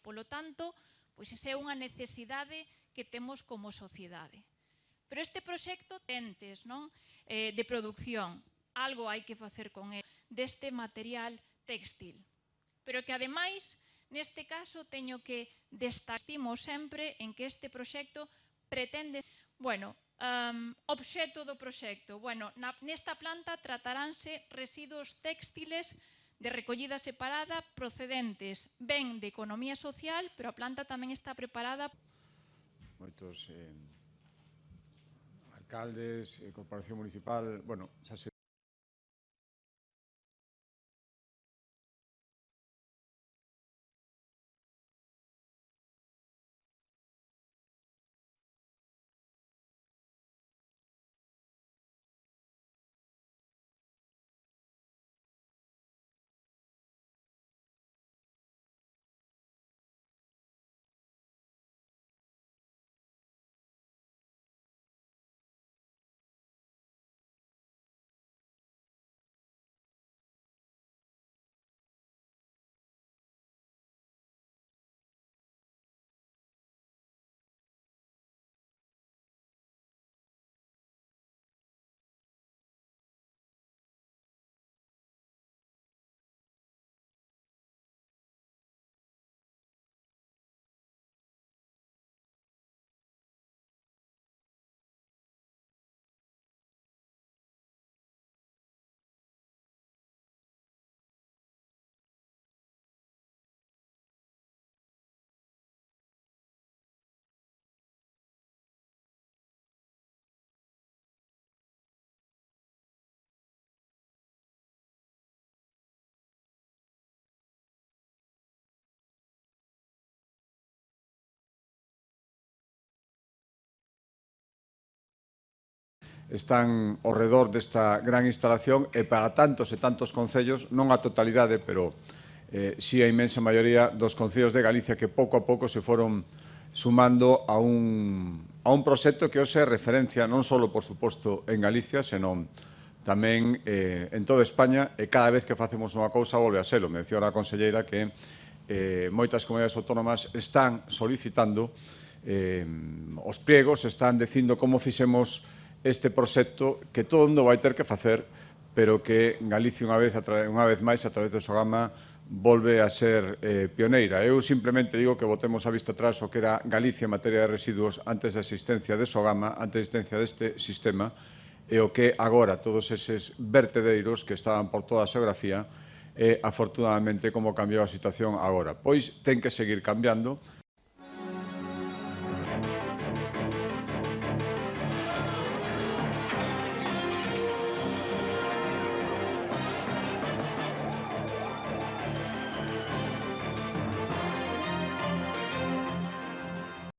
Polo tanto, pois esa é unha necesidade que temos como sociedade. Pero este proxecto tentes, non? De produción, algo hai que facer con ele, deste material textil. Pero que, ademais, neste caso, teño que destacar sempre en que este proxecto pretende... obxecto do proxecto. Nesta planta trataránse residuos textiles de recollida separada procedentes ben de economía social, pero a planta tamén está preparada... Moitos alcaldes, corporación municipal, xa se están ao redor desta gran instalación e para tantos e tantos concellos, non a totalidade, pero si a inmensa maioría dos concellos de Galicia que pouco a pouco se foron sumando a un proxecto que hoxe é referencia non só, por suposto, en Galicia, senón tamén en toda España, e cada vez que facemos unha cousa volve a selo. Menciona a conselleira que moitas comunidades autónomas están solicitando os pliegos, están dicindo como fixemos este proxecto que todo mundo vai ter que facer, pero que Galicia unha vez máis, a través do Sogama, volve a ser pioneira. Eu simplemente digo que botemos a vista atrás o que era Galicia en materia de residuos antes da existencia de Sogama, antes da existencia deste sistema, e o que agora todos eses vertedeiros que estaban por toda a xeografía e, afortunadamente, como cambiou a situación agora. Pois ten que seguir cambiando,